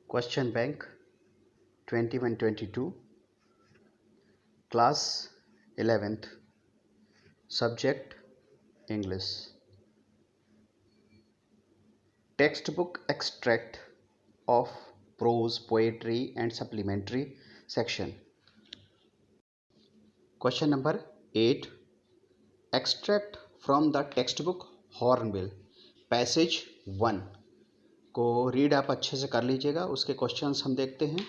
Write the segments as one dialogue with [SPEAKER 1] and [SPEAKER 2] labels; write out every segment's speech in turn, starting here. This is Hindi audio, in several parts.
[SPEAKER 1] Question Bank 21-22, Class 11th, Subject English. Textbook extract of prose, poetry and supplementary section. Question number 8. Extract from the textbook Hornbill, passage 1 को रीड आप अच्छे से कर लीजिएगा. उसके क्वेश्चंस हम देखते हैं.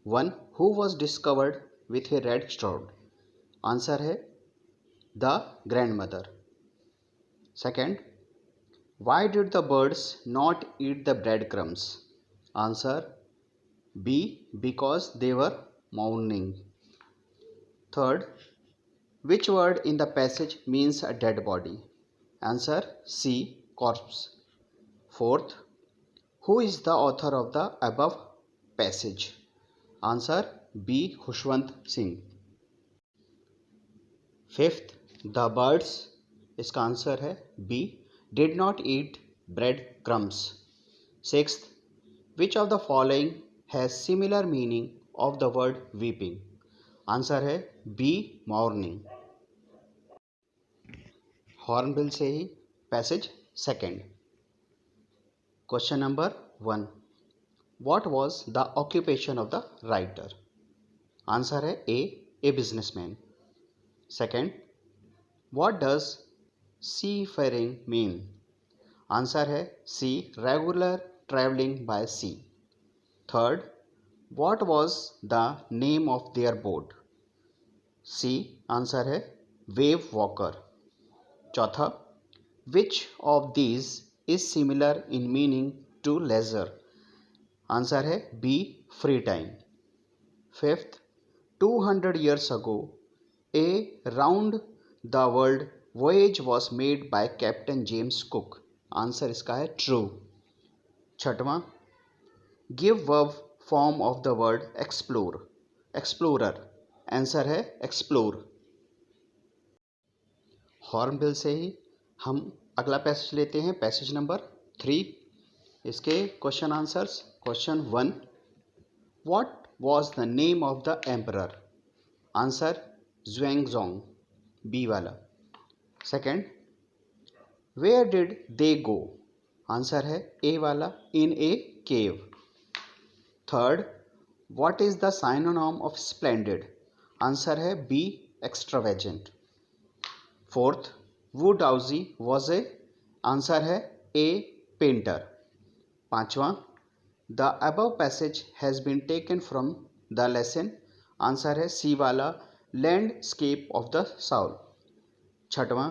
[SPEAKER 1] 1. Who was discovered with a red sword? Answer है the grandmother. Second, why did the birds not eat the breadcrumbs? Answer B, because they were mourning. Third, which word in the passage means a dead body? Answer C, corpse. Fourth, who is the author of the above passage? Answer B, Khushwant Singh. Fifth, the birds, इसका आंसर है B, did not eat bread crumbs. Sixth, which of the following has similar meaning of the word weeping? Answer है B, mourning. हॉर्नबिल से ही passage second. Question number 1. What was the occupation of the writer? Answer है A businessman. Second, what does seafaring mean? Answer है C, regular traveling by sea. Third, what was the name of their boat? C, answer है wave walker. चौथा, which of these is similar in meaning to leisure? Answer है B, free time. Fifth, 200 years ago, a round the world voyage was made by Captain James Cook. Answer इसका है true. छठवां, give verb form of the word explore. explorer. Answer है explore. हॉर्नबिल से ही हम अगला पैसेज लेते हैं, पैसेज नंबर 3. इसके question answers. Question 1, what was the name of the emperor? Answer Xuanzong, B वाला. Second, where did they go? Answer है ए वाला, in a cave. Third, what is the synonym of splendid? Answer है B, extravagant. Fourth, Wu Daozi was a? Answer है ए, पेंटर. पांचवा, the above passage has been taken from the lesson. Answer है सी वाला, लैंडस्केप ऑफ द साउथ. छठवां,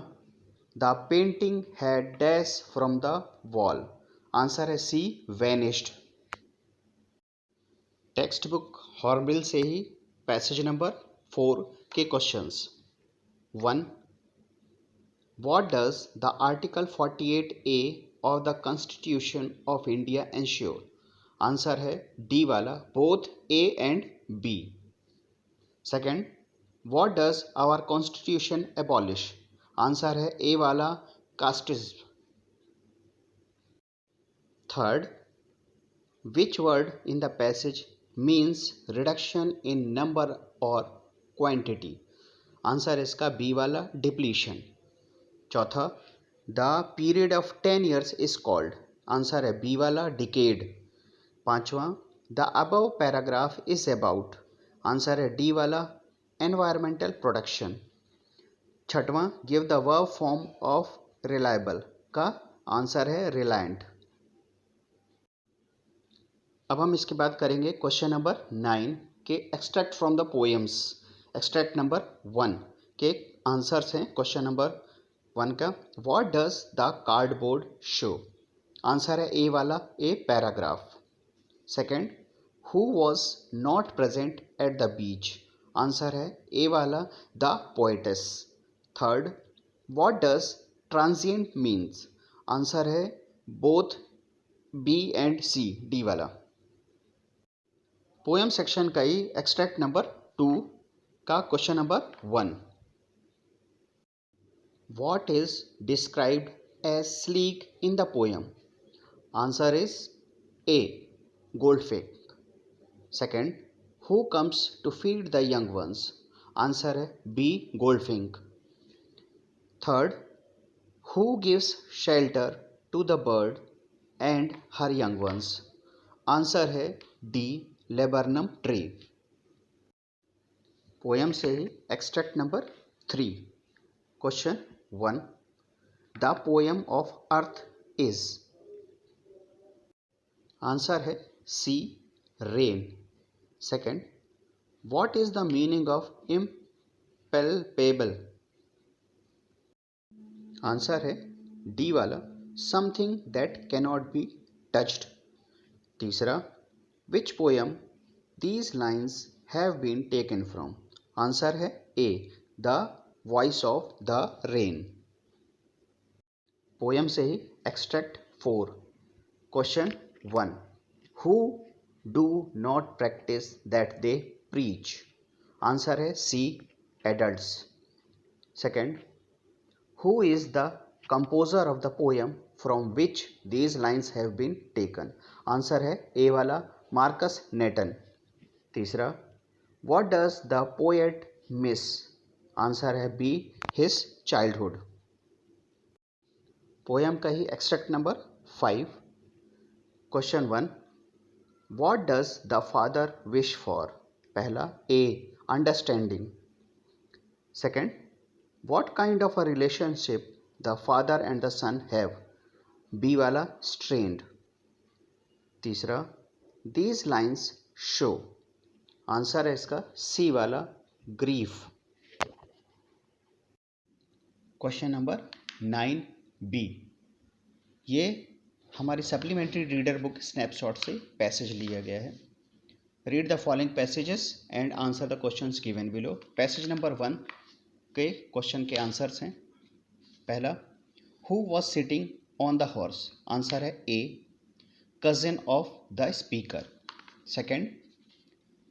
[SPEAKER 1] the painting had dash from the wall. Answer है सी, वैनिश्ड. टेक्स्ट बुक हॉर्नबिल से ही पैसेज नंबर 4 के questions. 1. What does the Article 48A of the Constitution of India ensure? Answer है डी वाला, both A and B. Second, what does our Constitution abolish? Answer है A वाला, casteism. Third, which word in the passage means reduction in number or quantity? Answer इसका B वाला, depletion. चौथा, the period of 10 years is called. Answer है बी वाला, डिकेड. पांचवा, the above paragraph is about. Answer है डी वाला, एनवायरमेंटल प्रोडक्शन. छठवां, give the verb form of reliable का आंसर है रिलायंट. अब हम इसके बाद करेंगे क्वेश्चन नंबर 9 के extract from the poems. Extract number 1 के आंसर्स हैं क्वेश्चन नंबर 1 का. What does the cardboard show? Answer है ए वाला, a paragraph. Second, who was not present at the beach? Answer है ए वाला, the poetess. Third, what does transient means? Answer है both B and C, D वाला. पोएम सेक्शन का ही एक्सट्रैक्ट नंबर 2 का question number 1. What is described as sleek in the poem? Answer is A, goldfish. Second, who comes to feed the young ones? Answer है B goldfinch. Third, who gives shelter to the bird and her young ones? Answer है डी लेबरनम ट्री। पोयम से ही extract number 3। Question 1, the poem of earth is? Answer है C rain. Second, what is the meaning of impalpable? Answer है डी वाला, something that cannot be touched. तीसरा, which poem these lines have been taken from? Answer है A the voice of the rain. Poem से ही extract 4। Question 1, who do not practice that they preach? Answer है C adults. Second, who is the composer of the poem from which these lines have been taken? Answer है ए वाला, मार्कस नेटन। तीसरा, what does the poet miss? Answer है बी हिज चाइल्डहुड। पोयम का ही extract number 5। Question 1, what does the father wish for? पहला, A understanding. Second, what kind of a relationship the father and the son have? B वाला, स्ट्रेन्ड। तीसरा, दीज लाइन्स शो? आंसर है इसका सी वाला, ग्रीफ। क्वेश्चन नंबर 9B, ये हमारी सप्लीमेंट्री रीडर बुक स्नैपशॉट से पैसेज लिया गया है। Read the following passages and answer the questions given below. Passage number 1 के क्वेश्चन के आंसर्स हैं। पहला, who was sitting on the horse? Answer है A cousin of the speaker. Second,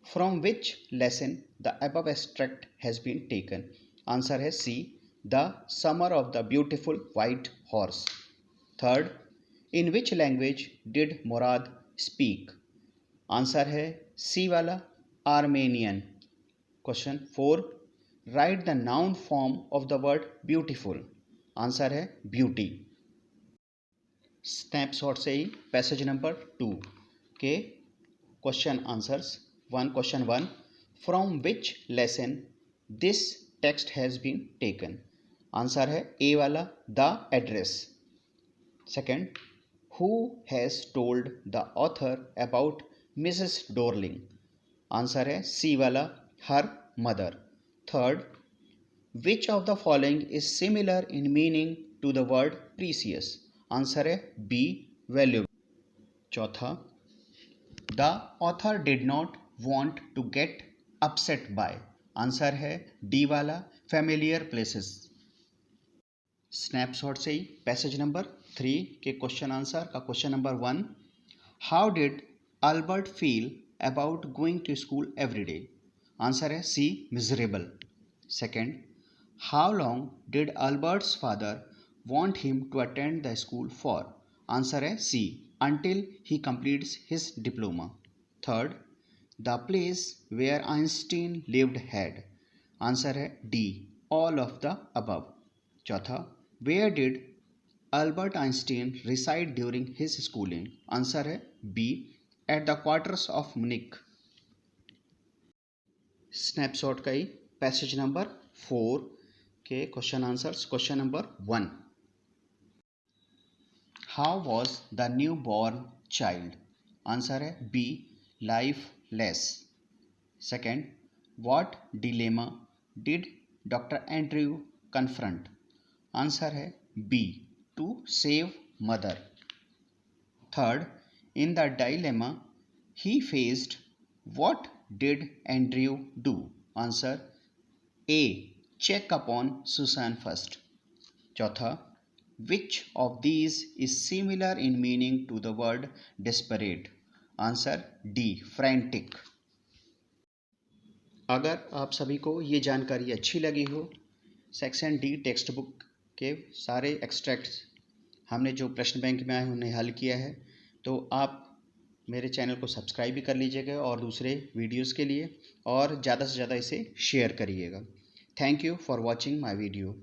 [SPEAKER 1] from which lesson the above extract has been taken? Answer है C the summer of the beautiful white horse. Third, in which language did Murad speak? Answer है सी वाला, Armenian. Question 4, write the noun form of the word beautiful? Answer है ब्यूटी। स्नैपशॉट से ही पैसेज नंबर 2 के question answers. Question 1, from which lesson this text has been taken? Answer है ए वाला, the address. Second, who has told the author about Mrs Dorling? Answer है सी वाला, her mother. Third, which of the following is similar in meaning to the word precious? Answer है बी वैल्यूबल। चौथा, the author did not want to get upset by? Answer है डी वाला, फेमिलियर प्लेसेस। स्नैपशॉट से ही पैसेज नंबर 3 के क्वेश्चन आंसर का question number 1, how did Albert feel about going to school every day? Answer है C miserable. Second, how long did Albert's father want him to attend the school for? Answer है C, until he completes his diploma. Third, the place where Einstein lived had? Answer है D, all of the above. चौथा, where did Albert Einstein reside during his schooling? Answer है B, at the quarters of Munich. Snapshot का ही पैसेज नंबर 4 के question answers. Question number 1, how was the new born child? Answer है B, lifeless. Second, what dilemma did doctor Andrew confront? Answer है B, to save mother. Third, in the dilemma he faced what did Andrew do? Answer A, check upon Susan first. चौथा, which of these is similar in meaning to the word desperate? Answer D, frantic. अगर आप सभी को ये जानकारी अच्छी लगी हो, सेक्शन डी टेक्स्ट बुक के सारे एक्सट्रैक्ट्स हमने जो प्रश्न बैंक में आए उन्हें हल किया है, तो आप मेरे चैनल को सब्सक्राइब भी कर लीजिएगा और दूसरे वीडियोस के लिए और ज़्यादा से ज़्यादा इसे शेयर करिएगा। Thank you for watching my video.